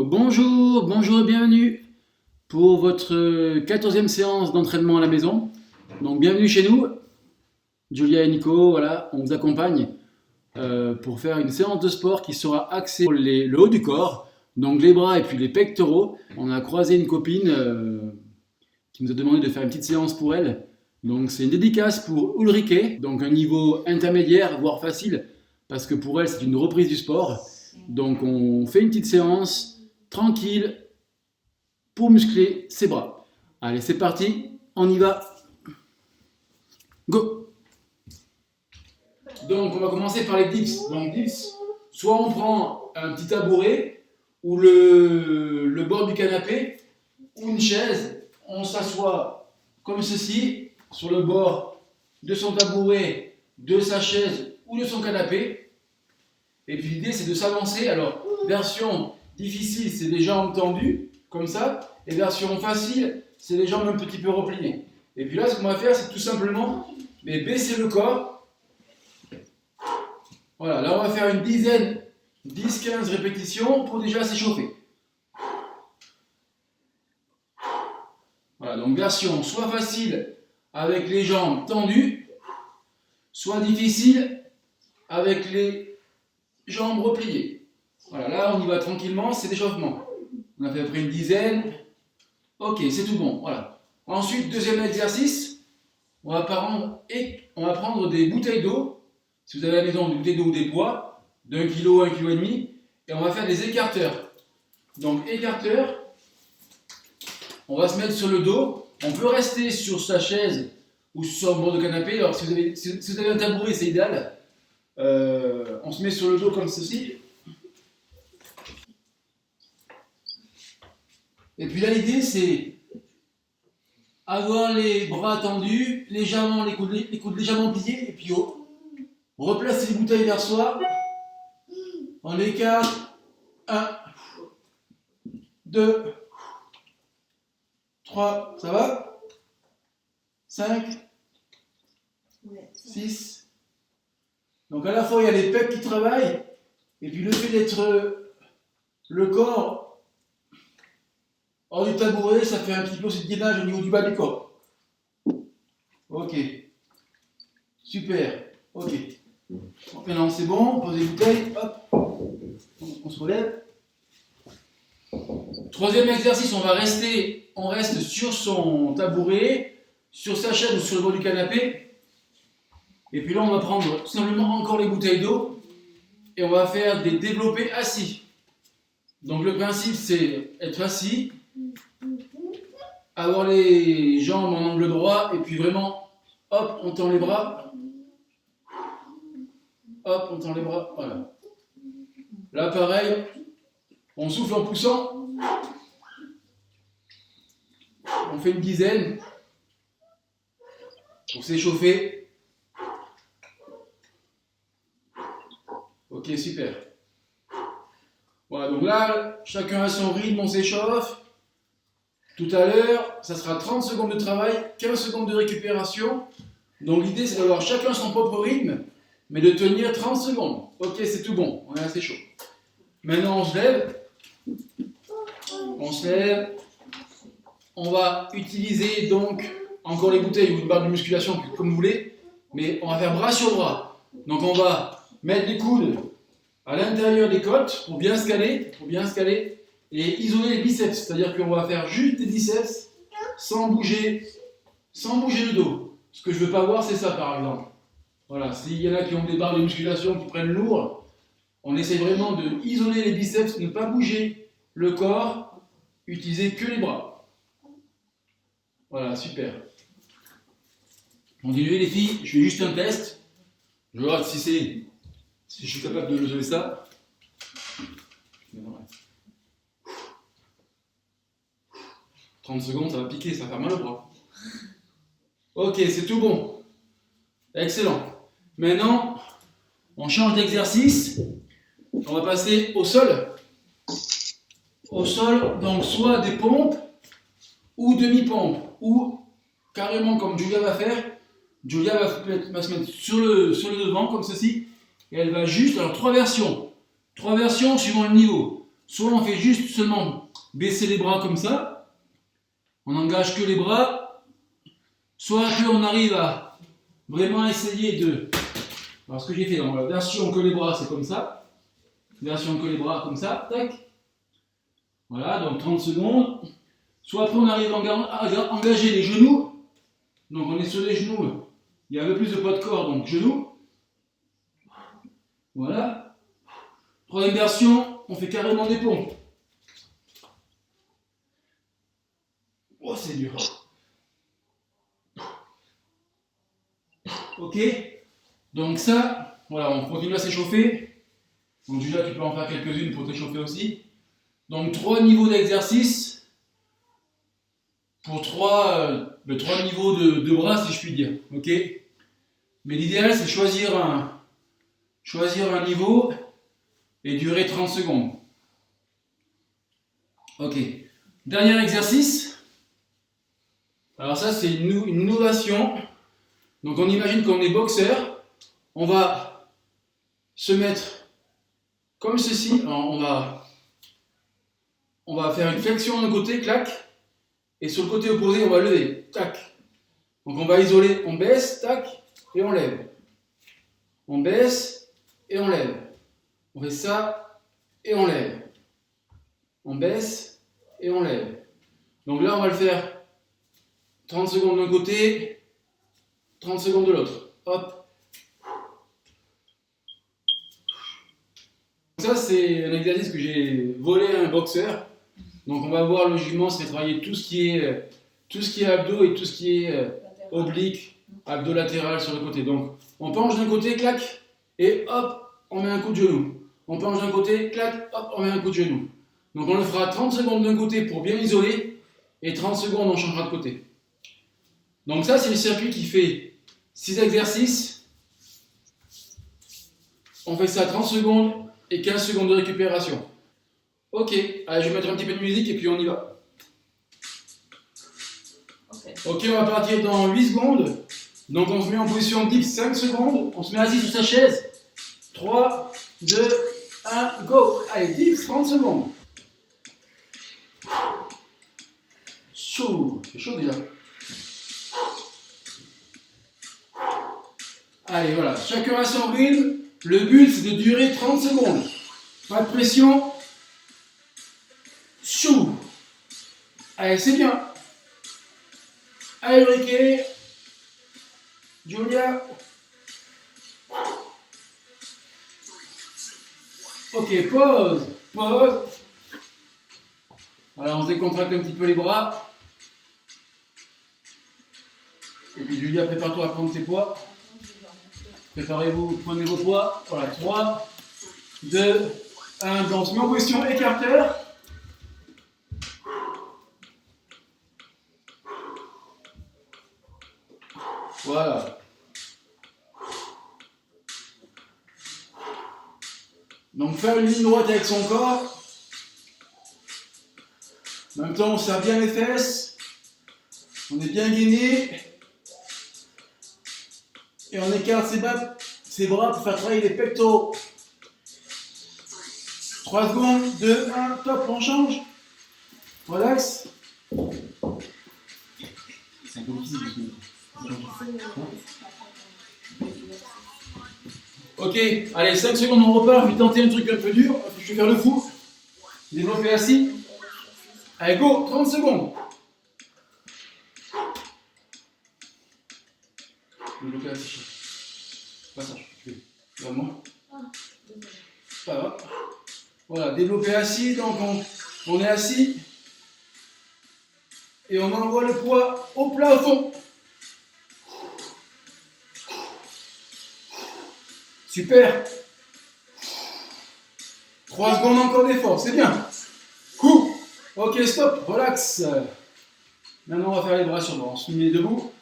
Bonjour et bienvenue pour votre 14e séance d'entraînement à la maison. Donc bienvenue chez nous, Julia et Nico, voilà, on vous accompagne pour faire une séance de sport qui sera axée sur le haut du corps, donc les bras et puis les pectoraux. On a croisé une copine qui nous a demandé de faire une petite séance pour elle. Donc c'est une dédicace pour Ulrike, donc un niveau intermédiaire, voire facile, parce que pour elle c'est une reprise du sport. Donc on fait une petite séance tranquille pour muscler ses bras. Allez, c'est parti, on y va. Go. Donc on va commencer par les dips. Donc dips, soit on prend un petit tabouret ou le bord du canapé ou une chaise. On s'assoit comme ceci sur le bord de son tabouret, de sa chaise ou de son canapé. Et puis l'idée c'est de s'avancer. Alors version difficile, c'est les jambes tendues, comme ça. Et version facile, c'est les jambes un petit peu repliées. Et puis là, ce qu'on va faire, c'est tout simplement baisser le corps. Voilà, là on va faire une dizaine, 10-15 répétitions pour déjà s'échauffer. Voilà, donc version soit facile avec les jambes tendues, soit difficile avec les jambes repliées. Voilà, là on y va tranquillement, c'est l'échauffement. On a fait à peu près une dizaine. Ok, c'est tout bon, voilà. Ensuite, deuxième exercice, on va prendre des bouteilles d'eau. Si vous avez à la maison des bouteilles d'eau ou des poids, d'1 kg, 1,5 kg, et on va faire des écarteurs. Donc écarteurs, on va se mettre sur le dos. On peut rester sur sa chaise ou sur son bord de canapé. Alors si vous avez un tabouret, c'est idéal. On se met sur le dos comme ceci. Et puis là, l'idée, c'est avoir les bras tendus, les coudes légèrement pliés, et puis haut. Replacer les bouteilles vers soi. On écarte. 1, 2, 3, ça va? 5, 6. Donc à la fois, il y a les pecs qui travaillent, et puis le fait d'être le corps hors du tabouret, ça fait un petit peu cette gainage au niveau du bas du corps. Ok. Super. Ok. Maintenant c'est bon, on pose les bouteilles, hop. On se relève. Troisième exercice, on reste sur son tabouret, sur sa chaise ou sur le bord du canapé. Et puis là, on va prendre simplement encore les bouteilles d'eau et on va faire des développés assis. Donc le principe, c'est être assis, avoir les jambes en angle droit et puis vraiment, hop, on tend les bras. Hop, on tend les bras, voilà. Là, pareil, on souffle en poussant. On fait une dizaine pour s'échauffer. Ok, super. Voilà, donc là, chacun a son rythme, on s'échauffe. Tout à l'heure, ça sera 30 secondes de travail, 15 secondes de récupération. Donc l'idée, c'est d'avoir chacun son propre rythme, mais de tenir 30 secondes. Ok, c'est tout bon, on est assez chaud. Maintenant, on se lève. On se lève. On va utiliser donc encore les bouteilles ou une barre de musculation, comme vous voulez, mais on va faire bras sur bras. Donc on va mettre les coudes à l'intérieur des côtes pour bien se caler, et isoler les biceps. C'est-à-dire qu'on va faire juste des biceps sans bouger le dos. Ce que je ne veux pas voir, c'est ça par exemple. Voilà, s'il y en a qui ont des barres de musculation qui prennent lourd, on essaie vraiment de isoler les biceps, ne pas bouger le corps, utiliser que les bras. Voilà, super. Continuez les filles, je fais juste un test. Je regarde si je suis capable de lever ça. 30 secondes, ça va piquer, ça va faire mal au bras. Ok, c'est tout bon. Excellent. Maintenant, on change d'exercice. On va passer au sol. Au sol, donc soit des pompes ou demi-pompes. Ou carrément comme Julia va faire. Julia va se mettre sur le devant comme ceci. Et elle va juste, alors 3 versions suivant le niveau. Soit on fait juste seulement baisser les bras comme ça, on n'engage que les bras, soit après on arrive à vraiment essayer de... Alors ce que j'ai fait dans la version que les bras c'est comme ça, version que les bras comme ça, tac. Voilà, donc 30 secondes. Soit après on arrive à engager les genoux, donc on est sur les genoux, il y a un peu plus de poids de corps, donc genoux. Voilà. Troisième version, on fait carrément des pompes. Oh, c'est dur. Ok. Donc ça, voilà, on continue à s'échauffer. Donc déjà, tu peux en faire quelques-unes pour t'échauffer aussi. Donc 3 niveaux d'exercice pour 3 niveaux de bras, si je puis dire. Ok. Mais l'idéal, c'est de choisir un niveau et durer 30 secondes. Ok. Dernier exercice. Alors ça, c'est une innovation. Donc on imagine qu'on est boxeur. On va se mettre comme ceci. Alors, on va faire une flexion d'un côté, clac. Et sur le côté opposé, on va lever, tac. Donc on va isoler, on baisse, tac, et on lève. On baisse et on lève. On fait ça et on lève. On baisse et on lève. Donc là, on va le faire 30 secondes d'un côté, 30 secondes de l'autre. Hop. Ça, c'est un exercice que j'ai volé à un boxeur. Donc on va voir logiquement, c'est travailler tout ce qui est abdos et tout ce qui est oblique, abdos latéral sur le côté. Donc on penche d'un côté, clac, et hop, on met un coup de genou. On penche d'un côté, clac, hop, on met un coup de genou. Donc on le fera 30 secondes d'un côté pour bien isoler, et 30 secondes on changera de côté. Donc ça, c'est le circuit qui fait 6 exercices. On fait ça 30 secondes et 15 secondes de récupération. Ok, allez, je vais mettre un petit peu de musique et puis on y va. Ok, on va partir dans 8 secondes. Donc on se met en position dips 5 secondes. On se met assis sur sa chaise. 3, 2, 1, go. Allez, dips 30 secondes. Chaud, c'est chaud déjà. Allez, voilà, chacun à son rythme. Le but, c'est de durer 30 secondes. Pas de pression. Chou. Allez, c'est bien. Allez, Ricky. Julia. Ok, pause. Pause. Voilà, on se décontracte un petit peu les bras. Et puis Julia, prépare-toi à prendre tes poids. Préparez-vous, prenez vos poids. Voilà, 3, 2, 1. Donc, on se met en position écarteur. Voilà. Donc, faire une ligne droite avec son corps. En même temps, on serre bien les fesses. On est bien gainé. Et on écarte ses bras pour faire travailler les pectoraux. 3 secondes, 2, 1, top, on change. Relax. C'est un peu difficile. Ok, allez, 5 secondes, on repart. Je vais tenter un truc un peu dur. Je vais faire le fou. Développer assis. Allez, go, 30 secondes. Développer assis. Passage, tu fais. Vraiment. Ça va. Voilà, développer assis. Donc, on est assis. Et on envoie le poids au plafond. Super. 3 secondes encore d'effort, c'est bien. Coup. Ok, stop, relax. Maintenant, on va faire les bras sur le bras. On se met debout.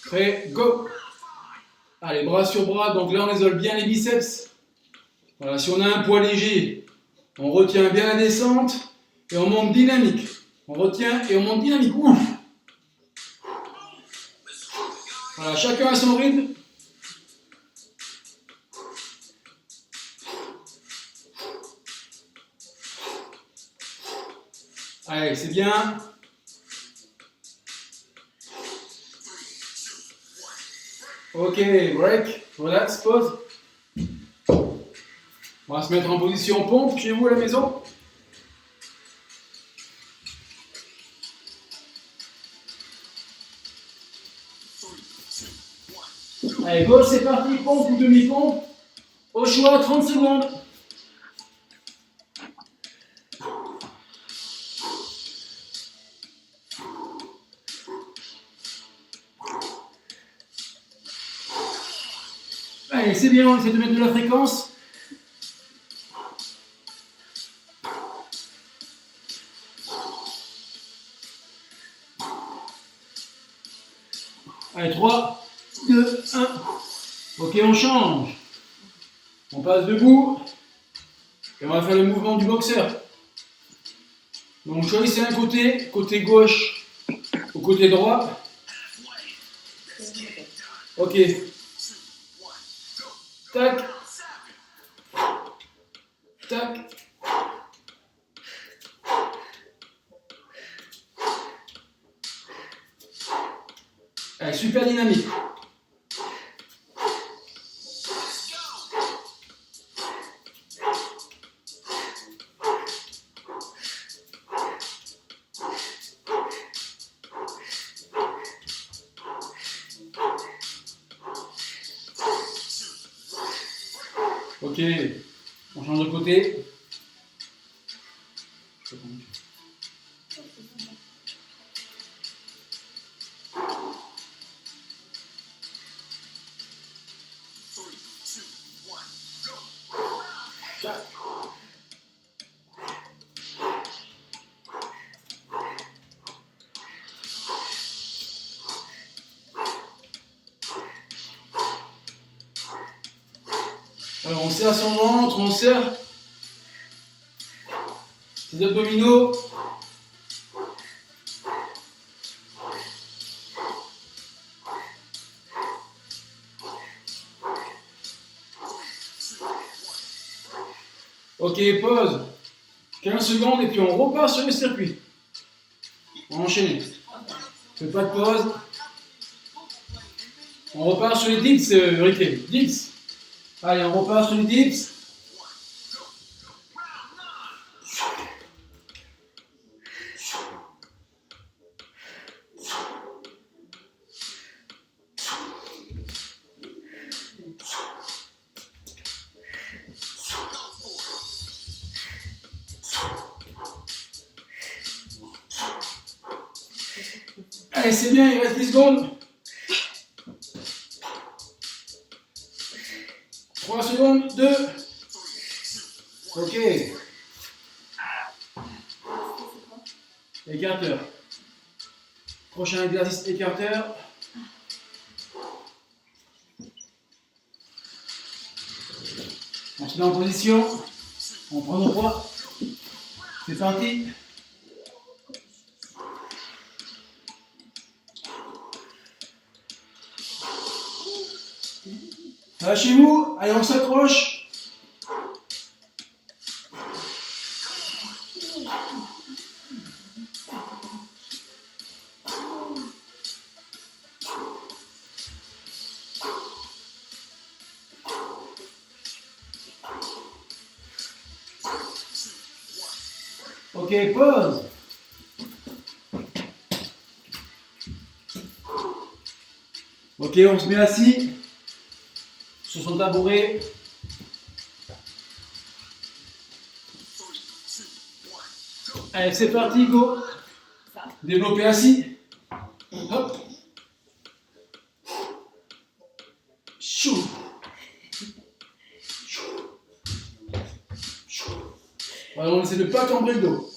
Prêt, go. Allez, bras sur bras. Donc là, on isole bien les biceps. Voilà, si on a un poids léger, on retient bien la descente et on monte dynamique. On retient et on monte dynamique. Ouf. Voilà, chacun à son rythme. Allez, c'est bien. Ok, break, relax, pause. On va se mettre en position pompe chez vous à la maison. Allez, gauche, c'est parti, pompe ou demi-pompe. Au choix, 30 secondes. Allez, c'est bien, on essaie de mettre de la fréquence. Allez, 3, 2, 1. Ok, on change. On passe debout. Et on va faire le mouvement du boxeur. Donc, choisissez un côté, côté gauche ou côté droit. Ok. Tac. Tac. Allez, super dynamique. Ok, on change de côté. Alors on serre son ventre, on serre ses abdominaux. Ok, pause. 15 secondes et puis on repart sur le circuit. On enchaîne. Fais pas de pause. On repart sur les dips, Riquet. Dips. Allez, on repart sur les dips. Allez, c'est bien, il reste 10 secondes. 3 secondes, 2. Ok. Écarteur. Prochain exercice écarteur. On se met en position. On prend nos poids. C'est parti. Lâchez-vous. Allez, on s'accroche. Ok, pause. Ok, on se met assis sur son tabouret. Allez, c'est parti, go. Développer assis. Hop. Chou. Voilà, on essaie de ne pas cambrer le dos.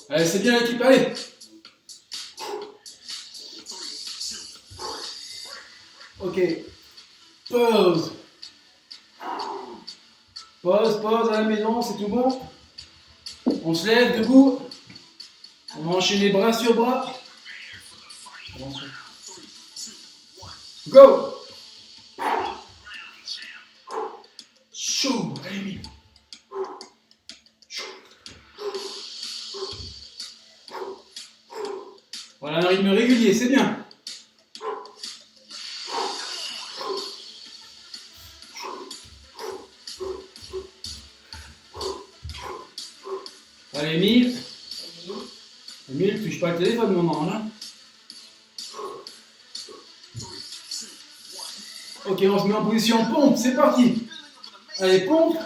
Allez, c'est bien l'équipe, allez. Ok. Pause. Pause à la maison, c'est tout bon. On se lève debout. On va enchaîner bras sur bras. Go! Chou, allez, vite. Voilà un rythme régulier, c'est bien. Allez, Emile, touche pas le téléphone, maman, là. Ok, on se met en position pompe, c'est parti. Allez, pompe.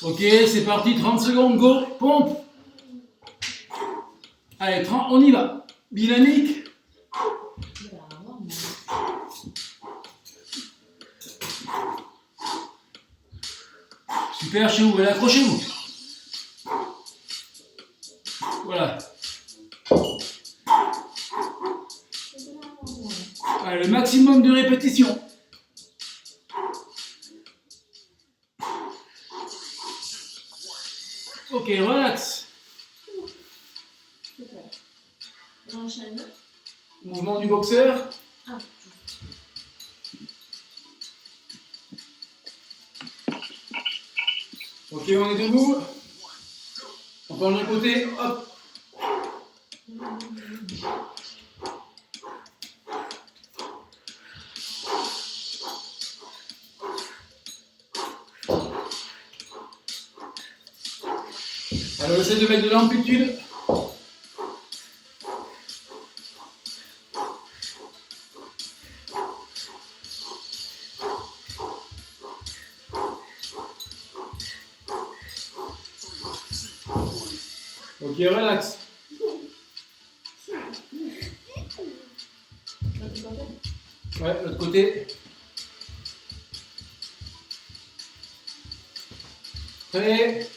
Ok, c'est parti, 30 secondes, go, pompe. Allez, 30, on y va. Dynamique. Super, chez vous, allez, accrochez-vous. Voilà. Allez, le maximum de répétitions. Ok, relax. Mouvement du boxeur. Ok, on est debout. On prend d'un côté, hop. Alors, essaie de mettre de l'amplitude. Ok, relax. Ouais, l'autre côté. Prêt.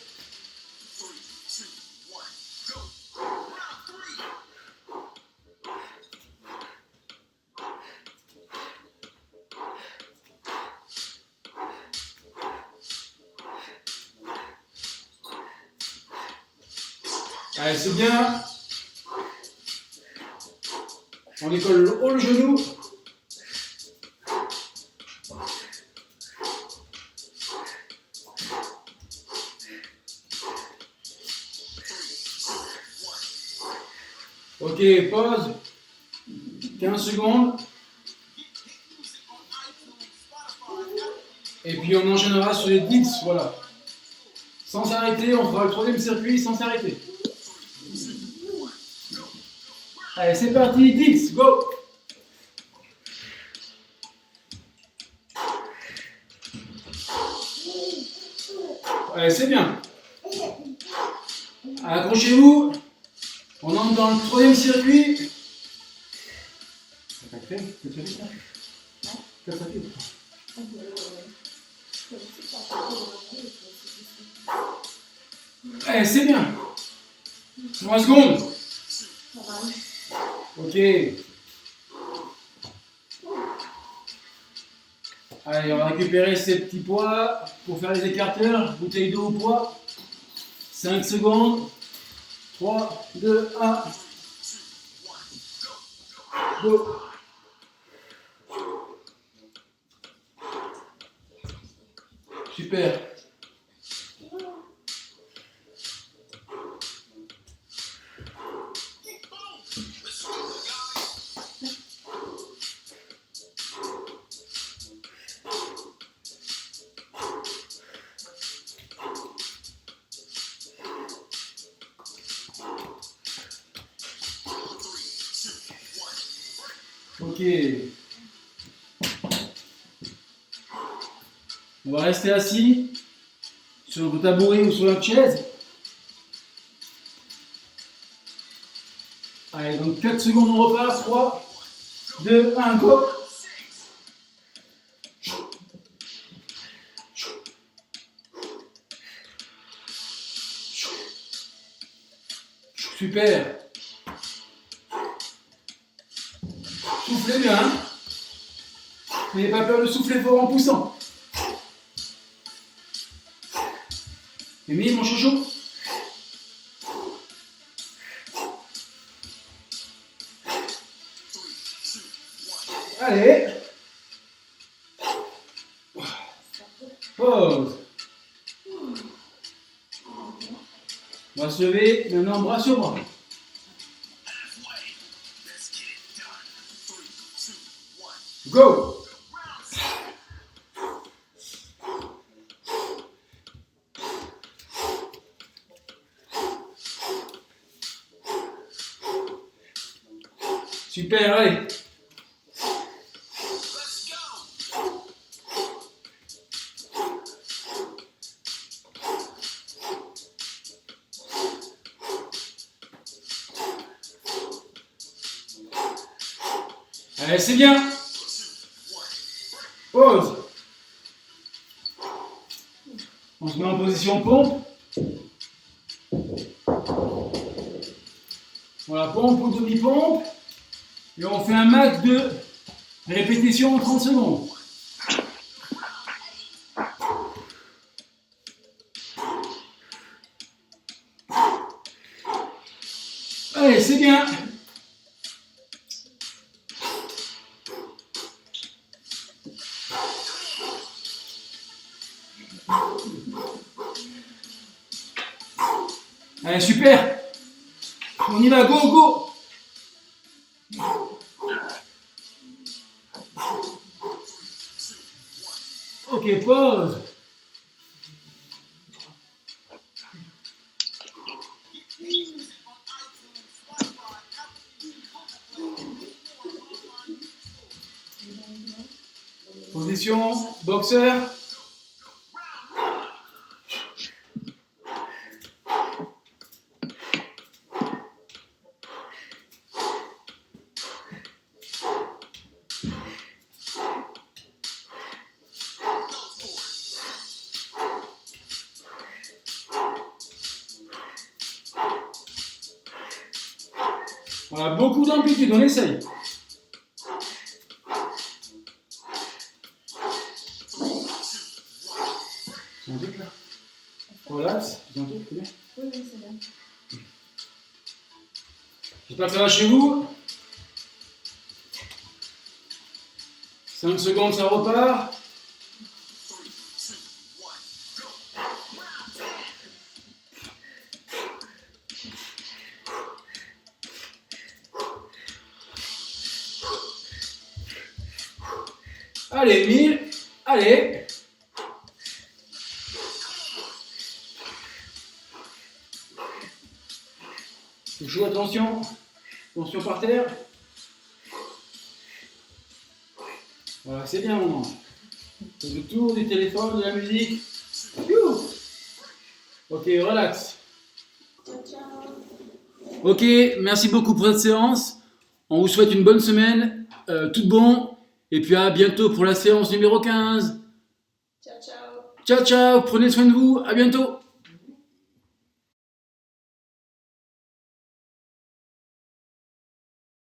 Allez, c'est bien. On décolle le haut le genou. Ok, pause. 15 secondes. Et puis on enchaînera sur les dips, voilà. Sans s'arrêter, on fera le troisième circuit sans s'arrêter. Allez, c'est parti, dips, go! Allez, c'est bien. Accrochez-vous. On entre dans le troisième circuit. Allez, c'est bien. 3 secondes. Ok. Allez, on va récupérer ces petits poids pour faire les écarteurs. Bouteille d'eau au poids. 5 secondes. 3, 2, 1. Go. Super. Ok. On va rester assis sur le tabouret ou sur la chaise. Allez, donc 4 secondes, on repart. 3, 2, 1, go. Super. Soufflez bien. Hein. N'ayez pas peur de souffler fort en poussant. Émile, mon chouchou. Allez. Pause. On va se lever, maintenant bras sur bras. Go. Super, allez. Allez, c'est bien. Pause. On se met en position pompe. Voilà, pompe ou demi-pompe. Et on fait un max de répétitions en 30 secondes. Allez, c'est bien. Allez, super. On y va, go, go. Ok, pause. Position, boxeur. Voilà, beaucoup d'amplitude, on essaye. C'est un truc là. Relax, c'est un truc, c'est bien. Oui, c'est bien. J'espère que ça va chez vous. 5 secondes, ça repart. Allez, 1000. Allez. Toujours attention. Attention par terre. Voilà, c'est bien mon ange. Faites le tour du téléphone, de la musique. Youh. Ok, relax. Ciao, ciao. Ok, merci beaucoup pour cette séance. On vous souhaite une bonne semaine. Tout de bon. Et puis à bientôt pour la séance numéro 15. Ciao, ciao. Ciao, ciao. Prenez soin de vous. À bientôt.